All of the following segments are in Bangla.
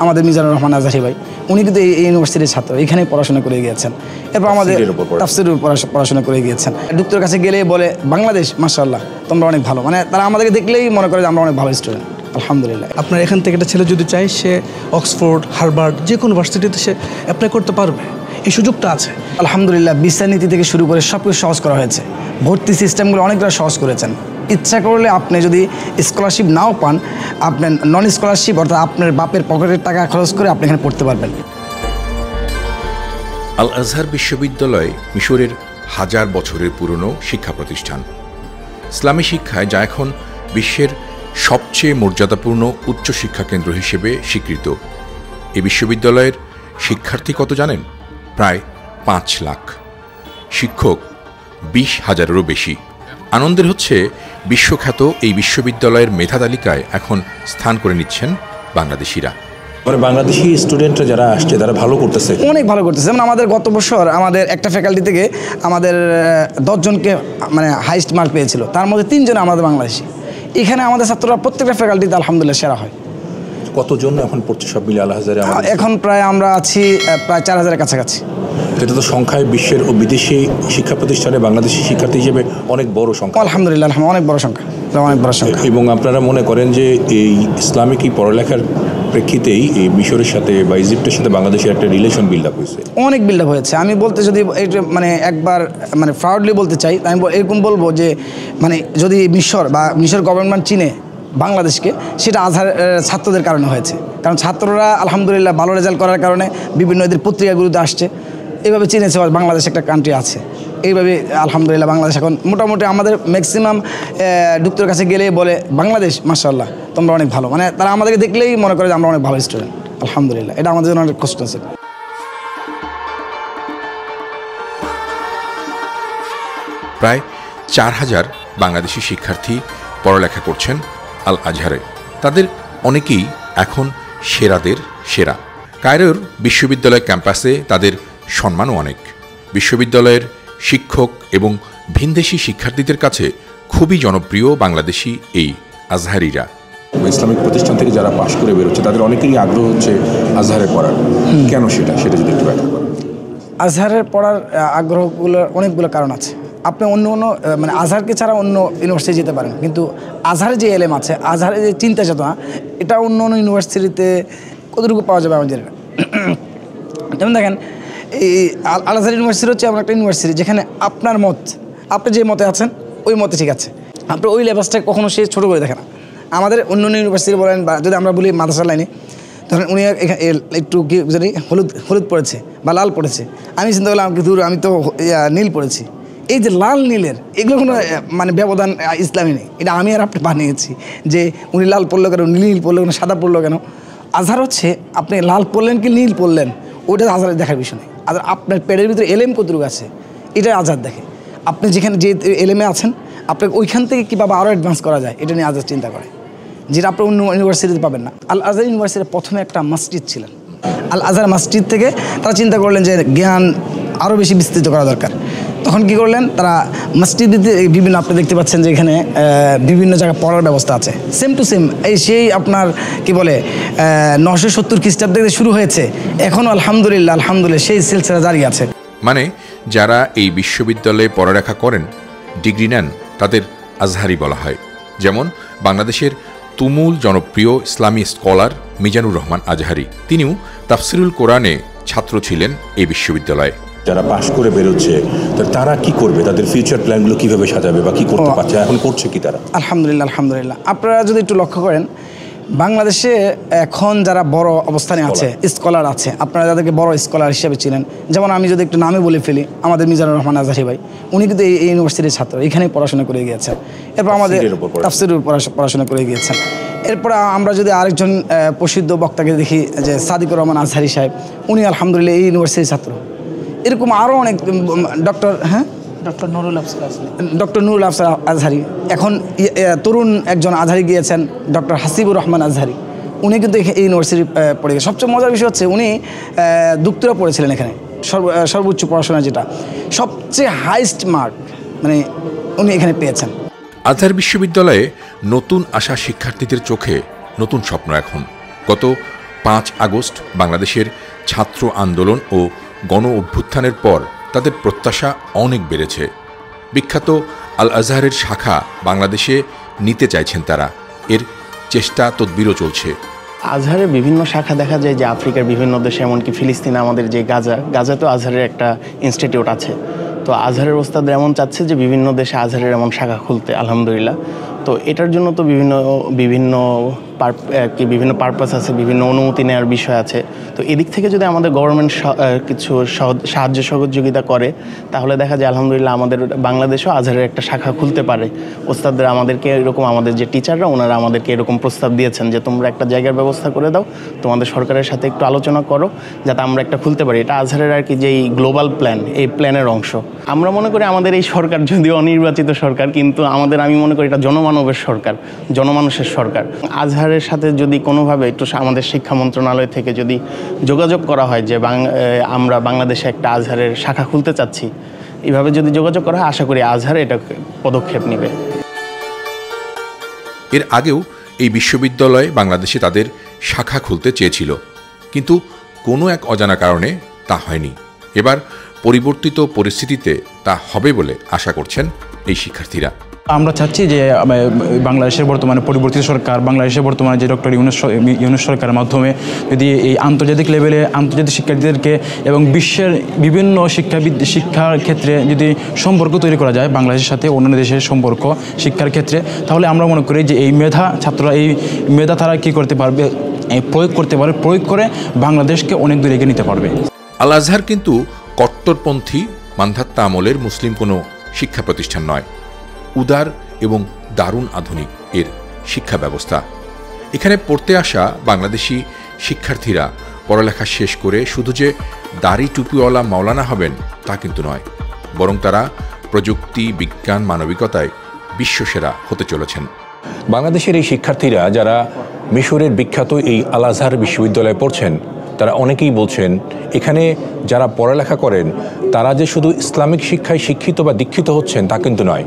আমাদের মিজানুর রহমান আজহারি ভাই উনি কিন্তু এই ইউনিভার্সিটির ছাত্র, এখানে পড়াশোনা করে গিয়েছেন। এরপর আমাদের তাফসীরের উপর পড়াশোনা করে গিয়েছেন। ডক্টরের কাছে গেলে বলে বাংলাদেশ মাশাআল্লাহ তোমরা অনেক ভালো, মানে তারা আমাদেরকে দেখলেই মনে করে যে আমরা অনেক ভালো স্টুডেন্ট। আলহামদুলিল্লাহ। আপনার এখান থেকে একটা ছেলে যদি চায় সে অক্সফোর্ড, হার্ভার্ড যে কোনো ভার্সিটিতে সে অ্যাপ্লাই করতে পারবে, এই সুযোগটা আছে। আলহামদুলিল্লাহ। ভিসা নীতি থেকে শুরু করে সব কিছু সহজ করা হয়েছে। ভর্তি সিস্টেমগুলো অনেকটা সহজ করেছেন। ইচ্ছা করলে আপনি যদি স্কলারশিপ নাও পান, আপনার নন স্কলারশিপ অর্থাৎ আপনার বাপের পকেটের টাকা খরচ করে আপনি এখানে পড়তে পারবেন। আল আজহার বিশ্ববিদ্যালয় মিশরের হাজার বছরের পুরনো শিক্ষা প্রতিষ্ঠান। ইসলামী শিক্ষায় যা এখন বিশ্বের সবচেয়ে মর্যাদাপূর্ণ উচ্চশিক্ষা কেন্দ্র হিসেবে স্বীকৃত। এই বিশ্ববিদ্যালয়ের শিক্ষার্থী কত জানেন? প্রায় 5 লাখ। শিক্ষক 20,000-এরও বেশি। আনন্দের হচ্ছে বিশ্বখ্যাত এই বিশ্ববিদ্যালয়ের মেধা তালিকায় এখন স্থান করে নিচ্ছেন বাংলাদেশিরা। বাংলাদেশি স্টুডেন্টরা যারা আসছে তারা ভালো করতেছে, অনেক ভালো করতেছে। যেমন আমাদের গত বছর আমাদের একটা ফ্যাকাল্টি থেকে আমাদের 10 জনকে মানে হাইস্ট মার্ক পেয়েছিল, তার মধ্যে 3 জন আমাদের বাংলাদেশি। এখানে আমাদের ছাত্ররা প্রত্যেকটা ফ্যাকাল্টিতে আলহামদুলিল্লাহ সেরা হয়। কতজন এখন পড়ছে সব মিলে আল আজহারে? এখন প্রায় আমরা আছি প্রায় 4000-এর কাছাকাছি। এটা তো সংখ্যায় বিশ্বের ও বিদেশি শিক্ষা প্রতিষ্ঠানে বাংলাদেশি শিক্ষার্থী হিসেবে অনেক বড় সংখ্যা। আলহামদুলিল্লাহ অনেক বড় সংখ্যা, অনেক বড় সংখ্যা। এবং আপনারা মনে করেন যে এই ইসলামিক পড়ালেখার প্রেক্ষিতেই এই মিশরের সাথে বা ইজিপ্টের সাথে বাংলাদেশের একটা রিলেশন বিল্ড আপ হয়েছে? অনেক বিল্ড আপ হয়েছে। আমি বলতে যদি মানে একবার মানে প্রাউডলি বলতে চাই, আমি এরকম বলবো যে মানে যদি মিশর গভর্নমেন্ট চিনে বাংলাদেশকে, সেটা আজহার ছাত্রদের কারণে হয়েছে। কারণ ছাত্ররা আলহামদুলিল্লাহ ভালো রেজাল্ট করার কারণে বিভিন্ন এদের পত্রিকাগুলোতে আসছে, এইভাবে চিনেছে বাংলাদেশ একটা কান্ট্রি আছে। এইভাবে আলহামদুলিল্লাহ বাংলাদেশ এখন মোটামুটি আমাদের ম্যাক্সিমাম ডক্টরের কাছে গেলেই বলে বাংলাদেশ মাশাআল্লাহ তোমরা অনেক ভালো, মানে তারা আমাদেরকে দেখলেই মনে করে যে আমরা অনেক ভালো স্টুডেন্ট। আলহামদুলিল্লাহ, এটা আমাদের জন্য অনেক কষ্ট আছে। প্রায় 4000 বাংলাদেশি শিক্ষার্থী পড়ালেখা করছেন আল আজহারে। তাদের অনেকেই এখন সেরাদের সেরা। কায়রোর বিশ্ববিদ্যালয় ক্যাম্পাসে তাদের সম্মানও অনেক। বিশ্ববিদ্যালয়ের শিক্ষক এবং ভিনদেশি শিক্ষার্থীদের কাছে খুবই জনপ্রিয় বাংলাদেশি এই আজহারিরা। ইসলামিক প্রতিষ্ঠান থেকে যারা পাশ করে বেরোচ্ছে তাদের অনেকেরই আগ্রহ হচ্ছে আজহারে পড়ার। কেন সেটা যদি একটু ব্যাখ্যা করেন। আজহারের পড়ার আগ্রহগুলোর অনেকগুলো কারণ আছে। আপনি অন্য মানে আজহারকে ছাড়া অন্য ইউনিভার্সিটি যেতে পারেন, কিন্তু আজহারের যে এলেম আছে, আজহারের যে চিন্তা চেতনা, এটা অন্য ইউনিভার্সিটিতে কতটুকু পাওয়া যাবে আমাদের। যেমন দেখেন এই আল আজহার ইউনিভার্সিটি হচ্ছে এমন একটা ইউনিভার্সিটি যেখানে আপনার মত, আপনি যে মতে আছেন ওই মতে ঠিক আছে, আপনি ওই লেবাসটা কখনো সে ছোটো করে দেখে না। আমাদের অন্য ইউনিভার্সিটি বলেন বা যদি আমরা বলি মাদ্রাসার লাইনে, তখন উনি একটু কি জানি হলুদ পড়েছে বা লাল পড়েছে, আমি চিন্তা করলাম দূর আমি তো নীল পড়েছি। এই যে লাল নীলের এগুলো কোনো মানে ব্যবধান ইসলামী নেই, এটা আমি আর আপনি বানিয়েছি যে উনি লাল পড়লো কেন, নীল পড়লো কেন, সাদা পড়লো কেন। আজহার হচ্ছে আপনি লাল পড়লেন কি নীল পড়লেন ওইটা আজহারের দেখার বিষয় নেই। আর আপনার পেটের ভিতরে এলেম কতটুকু আছে এটা আজহার দেখে। আপনি যেখানে যে এলেমে আছেন আপনাকে ওইখান থেকে কীভাবে আরও অ্যাডভান্স করা যায় এটা নিয়ে আজহার চিন্তা করে, যেটা আপনি অন্য ইউনিভার্সিটিতে পাবেন না। আল আজহার ইউনিভার্সিটির প্রথমে একটা মসজিদ ছিলেন। আল আজহার মসজিদ থেকে তারা চিন্তা করলেন যে জ্ঞান আরও বেশি বিস্তৃত করা দরকার। তখন কি করলেন তারা মসজিদে বিভিন্ন, আপনি দেখতে পাচ্ছেন যে এখানে বিভিন্ন জায়গায় পড়ার ব্যবস্থা আছে সেম টু সেম। সেই আপনার কি বলে 970 খ্রিস্টাব্দ থেকে শুরু হয়েছে, এখনও আলহামদুলিল্লাহ সেই সিলসিলা জারি আছে। মানে যারা এই বিশ্ববিদ্যালয়ে পড়ালেখা করেন, ডিগ্রি নেন, তাদের আজহারি বলা হয়। যেমন বাংলাদেশের তুমুল জনপ্রিয় ইসলামী স্কলার মিজানুর রহমান আজহারি, তিনিও তাফসিরুল কোরআনে ছাত্র ছিলেন এই বিশ্ববিদ্যালয়ে। যারা পাশ করে বেরোচ্ছে তারা কি করবে, তাদের ফিউচার প্ল্যানগুলো কীভাবে সাজাবে বা কী করতে পারছে, এখন করছে কি তারা? আলহামদুলিল্লাহ আপনারা যদি একটু লক্ষ্য করেন, বাংলাদেশে এখন যারা বড় অবস্থানে আছে, স্কলার আছে, আপনারা যাদেরকে বড় স্কলার হিসেবে চিনেন, যেমন আমি যদি একটু নামে বলে ফেলি, আমাদের মিজানুর রহমান আজহারি ভাই উনি কিন্তু এই ইউনিভার্সিটির ছাত্র, এখানেই পড়াশোনা করে গিয়েছেন। এরপর আমাদের তাফসীরের উপর পড়াশোনা করে গিয়েছেন। এরপর আমরা যদি আরেকজন প্রসিদ্ধ বক্তাকে দেখি যে সাদিকুর রহমান আজহারি সাহেব, উনি আলহামদুলিল্লাহ এই ইউনিভার্সিটির ছাত্র। এরকম আরও অনেক ডক্টর নুরুল আফসার আজহারি, এখন তরুণ একজন আজহারি গিয়েছেন ডক্টর হাসিবুর রহমান আজহারি, উনি কিন্তু এই ইউনিভার্সিটি পড়ে গেছেন। সবচেয়ে মজার বিষয় হচ্ছে উনি দুক্তরা পড়েছিলেন এখানে, সর্বোচ্চ পড়াশোনা যেটা সবচেয়ে হাইস্ট মার্ক মানে উনি এখানে পেয়েছেন। আজহার বিশ্ববিদ্যালয়ে নতুন আসা শিক্ষার্থীদের চোখে নতুন স্বপ্ন। এখন গত 5 আগস্ট বাংলাদেশের ছাত্র আন্দোলন ও গণ অভ্যুত্থানের পর তাদের প্রত্যাশা অনেক বেড়েছে। বিখ্যাত আল আজহারের শাখা বাংলাদেশে নিতে চাইছেন তারা, এর চেষ্টা তদবিরও চলছে। আজহারের বিভিন্ন শাখা দেখা যায় যে আফ্রিকার বিভিন্ন দেশে, এমনকি ফিলিস্তিনে আমাদের যে গাজাতেও আজহারের একটা ইনস্টিটিউট আছে। তো আজহারের ওস্তাদরা এমন চাচ্ছে যে বিভিন্ন দেশে আজহারের এমন শাখা খুলতে, আলহামদুলিল্লাহ। তো এটার জন্য তো বিভিন্ন পারপাস আছে, বিভিন্ন অনুমতি নেওয়ার বিষয় আছে। তো এদিক থেকে যদি আমাদের গভর্নমেন্ট কিছু সাহায্য সহযোগিতা করে, তাহলে দেখা যায় আলহামদুলিল্লাহ আমাদের বাংলাদেশেও আজহারের একটা শাখা খুলতে পারে। ওস্তাদরা আমাদেরকে এরকম, আমাদের যে টিচাররা ওনারা আমাদেরকে এরকম প্রস্তাব দিয়েছেন যে তোমরা একটা জায়গার ব্যবস্থা করে দাও, তোমাদের সরকারের সাথে একটু আলোচনা করো যাতে আমরা একটা খুলতে পারি। এটা আজহারের আর কি যে এই গ্লোবাল প্ল্যান, এই প্ল্যানের অংশ। আমরা মনে করি আমাদের এই সরকার যদিও অনির্বাচিত সরকার, কিন্তু আমি মনে করি এটা জনমানবের সরকার, জনমানুষের সরকার। আজহারের সাথে যদি কোনোভাবে একটু আমাদের শিক্ষা মন্ত্রণালয় থেকে যদি যোগাযোগ করা হয় যে আমরা বাংলাদেশে একটা আজহারের শাখা খুলতে চাচ্ছি, এইভাবে যদি যোগাযোগ করা হয়, আশা করি আজহার এটা পদক্ষেপ নেবে। এর আগেও এই বিশ্ববিদ্যালয় বাংলাদেশে তাদের শাখা খুলতে চেয়েছিল, কিন্তু কোনো এক অজানা কারণে তা হয়নি। এবার পরিবর্তিত পরিস্থিতিতে তা হবে বলে আশা করছেন এই শিক্ষার্থীরা। আমরা চাচ্ছি যে বাংলাদেশের বর্তমানে পরিবর্তিত সরকার, বাংলাদেশের বর্তমানে যে ডক্টর ইউনূস সরকারের মাধ্যমে যদি এই আন্তর্জাতিক লেভেলে আন্তর্জাতিক শিক্ষার্থীদেরকে এবং বিশ্বের বিভিন্ন শিক্ষার ক্ষেত্রে যদি সম্পর্ক তৈরি করা যায় বাংলাদেশের সাথে অন্যান্য দেশের সম্পর্ক শিক্ষার ক্ষেত্রে, তাহলে আমরা মনে করি যে এই ছাত্ররা এই মেধা তারা কী করতে পারবে, প্রয়োগ করতে পারবে, প্রয়োগ করে বাংলাদেশকে অনেক দূরে এগিয়ে নিতে পারবে। আল আজহার কিন্তু কট্টরপন্থী মান্ধাত্তা আমলের মুসলিম কোনো শিক্ষা প্রতিষ্ঠান নয়। উদার এবং দারুণ আধুনিক এর শিক্ষা ব্যবস্থা। এখানে পড়তে আসা বাংলাদেশি শিক্ষার্থীরা পড়ালেখা শেষ করে শুধু যে দাড়ি টুপিওয়ালা মাওলানা হবেন তা কিন্তু নয়, বরং তারা প্রযুক্তি, বিজ্ঞান, মানবিকতায় বিশ্বসেরা হতে চলেছেন। বাংলাদেশের এই শিক্ষার্থীরা যারা মিশরের বিখ্যাত এই আল আজহার বিশ্ববিদ্যালয়ে পড়ছেন, তারা অনেকেই বলছেন এখানে যারা পড়ালেখা করেন তারা যে শুধু ইসলামিক শিক্ষায় শিক্ষিত বা দীক্ষিত হচ্ছেন তা কিন্তু নয়।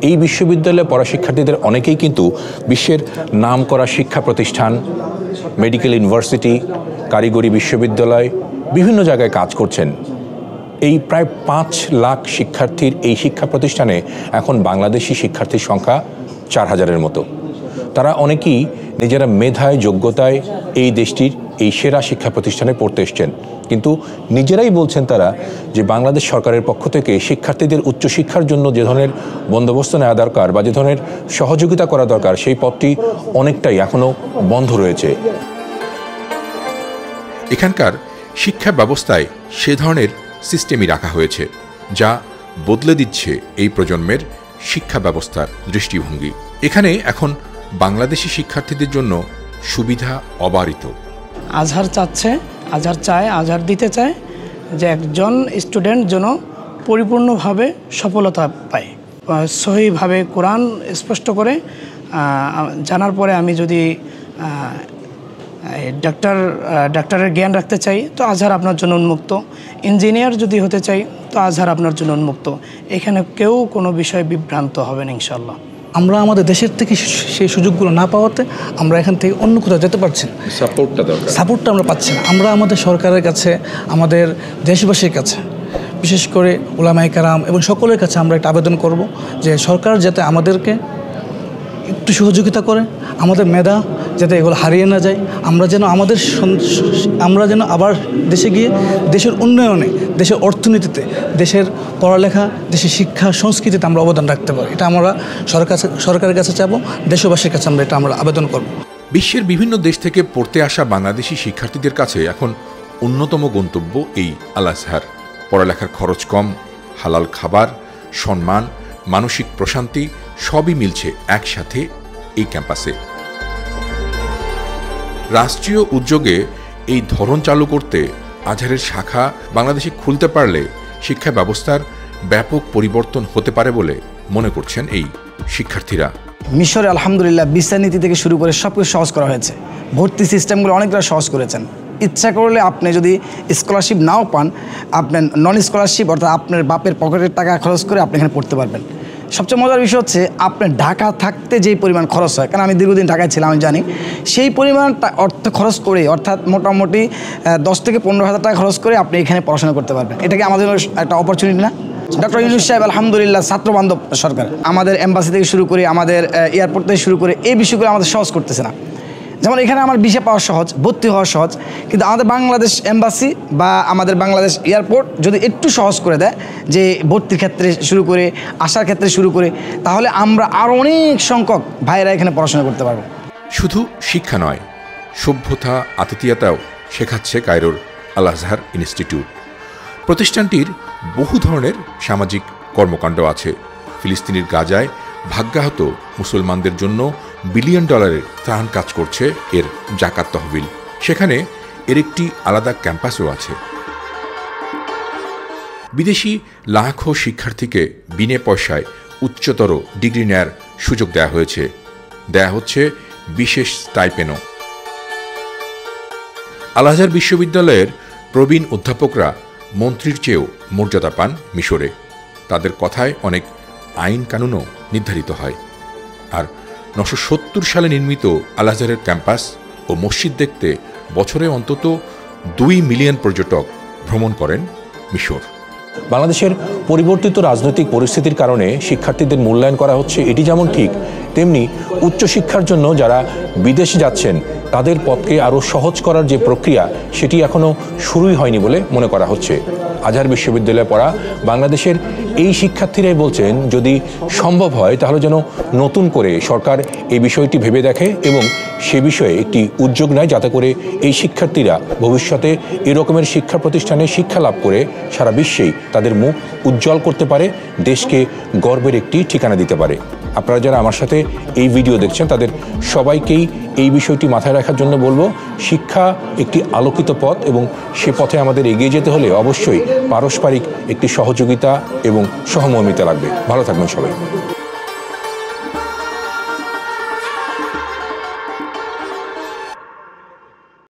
এই বিশ্ববিদ্যালয়ে পড়া শিক্ষার্থীদের অনেকেই কিন্তু বিশ্বের নামকরা শিক্ষা প্রতিষ্ঠান, মেডিকেল ইউনিভার্সিটি, কারিগরি বিশ্ববিদ্যালয়, বিভিন্ন জায়গায় কাজ করছেন। এই প্রায় 5 লাখ শিক্ষার্থীর এই শিক্ষা প্রতিষ্ঠানে এখন বাংলাদেশি শিক্ষার্থীর সংখ্যা 4000-এর মতো। তারা অনেকেই নিজেরা মেধায়, যোগ্যতায় এই দেশটির এই সেরা শিক্ষা প্রতিষ্ঠানে পড়তে এসছেন, কিন্তু নিজেরাই বলছেন তারা যে বাংলাদেশ সরকারের পক্ষ থেকে শিক্ষার্থীদের উচ্চশিক্ষার জন্য যে ধরনের বন্দোবস্ত নেওয়া দরকার বা যে ধরনের সহযোগিতা করা দরকার, সেই পথটি অনেকটাই এখনও বন্ধ রয়েছে। এখানকার শিক্ষা ব্যবস্থায় সে ধরনের সিস্টেমই রাখা হয়েছে, যা বদলে দিচ্ছে এই প্রজন্মের শিক্ষা ব্যবস্থার দৃষ্টিভঙ্গি। এখানে এখন বাংলাদেশি শিক্ষার্থীদের জন্য সুবিধা অবারিত। আজহার চায়, আজহার দিতে চায় যে একজন স্টুডেন্ট যেন পরিপূর্ণভাবে সফলতা পায়, সহিভাবে কোরআন স্পষ্ট করে জানার পরে আমি যদি ডাক্তারের জ্ঞান রাখতে চাই তো আজহার আপনার জন্য উন্মুক্ত, ইঞ্জিনিয়ার যদি হতে চাই তো আজহার আপনার জন্য উন্মুক্ত। এখানে কেউ কোনো বিষয়ে বিভ্রান্ত হবে না ইনশাল্লাহ। আমরা আমাদের দেশের থেকে সেই সুযোগগুলো না পাওয়াতে আমরা এখান থেকে অন্য কোথাও যেতে পারছি না, সাপোর্টটা আমরা পাচ্ছি না। আমরা আমাদের সরকারের কাছে, আমাদের দেশবাসীর কাছে, বিশেষ করে উলামায়ে কেরাম এবং সকলের কাছে আমরা একটা আবেদন করব যে সরকার যাতে আমাদেরকে একটু সহযোগিতা করে, আমাদের মেধা যাতে এগুলো হারিয়ে না যায়, আমরা যেন আবার দেশে গিয়ে দেশের উন্নয়নে, দেশের অর্থনীতিতে, দেশের পড়ালেখা, দেশের শিক্ষা সংস্কৃতিতে আমরা অবদান রাখতে পারি। এটা আমরা সরকারের কাছে চাবো, দেশবাসীর কাছে আমরা আবেদন করব। বিশ্বের বিভিন্ন দেশ থেকে পড়তে আসা বাংলাদেশি শিক্ষার্থীদের কাছে এখন অন্যতম গন্তব্য এই আল আজহার। পড়ালেখার খরচ কম, হালাল খাবার, সম্মান, মানসিক প্রশান্তি সবই মিলছে একসাথে এই ক্যাম্পাসে। রাষ্ট্রীয় উদ্যোগে এই ধরন চালু করতে আজহারের শাখা বাংলাদেশে খুলতে পারলে শিক্ষা ব্যবস্থার ব্যাপক পরিবর্তন হতে পারে বলে মনে করছেন এই শিক্ষার্থীরা। মিশরে আলহামদুলিল্লাহ ভিসা নীতি থেকে শুরু করে সব কিছু সহজ করা হয়েছে, ভর্তি সিস্টেমগুলো অনেকটা সহজ করেছেন। ইচ্ছা করলে আপনি যদি স্কলারশিপ নাও পান, আপনার নন স্কলারশিপ অর্থাৎ আপনার বাপের পকেটের টাকা খরচ করে আপনি এখানে পড়তে পারবেন। সবচেয়ে মজার বিষয় হচ্ছে আপনার ঢাকা থাকতে যেই পরিমাণ খরচ হয়, কারণ আমি দীর্ঘদিন ঢাকায় ছিলাম, আমি জানি সেই পরিমাণ অর্থ খরচ করে, অর্থাৎ মোটামুটি 10 থেকে 15,000 টাকা খরচ করে আপনি এখানে পড়াশোনা করতে পারবেন। এটা কি আমাদের একটা অপরচুনিটি না? ডক্টর ইউনূস সাহেব আলহামদুলিল্লাহ ছাত্রবান্ধব সরকার, আমাদের এম্বাসি থেকে শুরু করে, আমাদের এয়ারপোর্ট থেকে শুরু করে এই বিষয়গুলো আমাদের সহজ করতেছে না। যেমন এখানে আমার ভিসা পাওয়া সহজ, ভর্তি হওয়া সহজ, কিন্তু আমাদের বাংলাদেশ এম্বাসি বা আমাদের বাংলাদেশ এয়ারপোর্ট যদি একটু সহজ করে দেয়, যে ভর্তির ক্ষেত্রে শুরু করে, আসার ক্ষেত্রে শুরু করে, তাহলে আমরা আরও অনেক সংখ্যক ভাইয়েরা এখানে পড়াশোনা করতে পারবো। শুধু শিক্ষা নয়, সভ্যতা, আতিথেয়তাও শেখাচ্ছে কায়রোর আল আজহার ইনস্টিটিউট। প্রতিষ্ঠানটির বহু ধরনের সামাজিক কর্মকাণ্ড আছে। ফিলিস্তিনের গাজায় ভাগ্যাহত মুসলমানদের জন্য বিলিয়ন ডলারের ত্রাণ কাজ করছে এর জাকাত তহবিল। সেখানে এর একটি আলাদা ক্যাম্পাসও আছে। বিদেশি লাখো শিক্ষার্থীকে বিনে পয়সায় উচ্চতর ডিগ্রি নেয়ার সুযোগ দেয়া হচ্ছে বিশেষ স্টাইপেনও। আল আজহার বিশ্ববিদ্যালয়ের প্রবীণ অধ্যাপকরা মন্ত্রীর চেয়েও মর্যাদা পান মিশরে। তাদের কথায় অনেক আইন কানুনও নির্ধারিত হয়। আর 1970 সালে নির্মিত আল আজহারের ক্যাম্পাস ও মসজিদ দেখতে বছরে অন্তত 2 মিলিয়ন পর্যটক ভ্রমণ করেন মিশর। বাংলাদেশের পরিবর্তিত রাজনৈতিক পরিস্থিতির কারণে শিক্ষার্থীদের মূল্যায়ন করা হচ্ছে, এটি যেমন ঠিক, তেমনি উচ্চশিক্ষার জন্য যারা বিদেশে যাচ্ছেন তাদের পথকে আরও সহজ করার যে প্রক্রিয়া, সেটি এখনও শুরুই হয়নি বলে মনে করা হচ্ছে। আজহার বিশ্ববিদ্যালয়ে পড়া বাংলাদেশের এই শিক্ষার্থীরাই বলছেন, যদি সম্ভব হয় তাহলে যেন নতুন করে সরকার এই বিষয়টি ভেবে দেখে এবং সে বিষয়ে একটি উদ্যোগ নেয়, যাতে করে এই শিক্ষার্থীরা ভবিষ্যতে এরকমের শিক্ষা প্রতিষ্ঠানে শিক্ষা লাভ করে সারা বিশ্বেই তাদের মুখ উজ্জ্বল করতে পারে, দেশকে গর্বের একটি ঠিকানা দিতে পারে। আপনারা যারা আমার সাথে এই ভিডিও দেখছেন তাদের সবাইকেই এই বিষয়টি মাথায় রাখার জন্য বলবো, শিক্ষা একটি আলোকিত পথ এবং সে পথে আমাদের এগিয়ে যেতে হলে অবশ্যই পারস্পরিক একটি সহযোগিতা এবং সহমর্মিতা লাগবে। ভালো থাকবেন সবাই।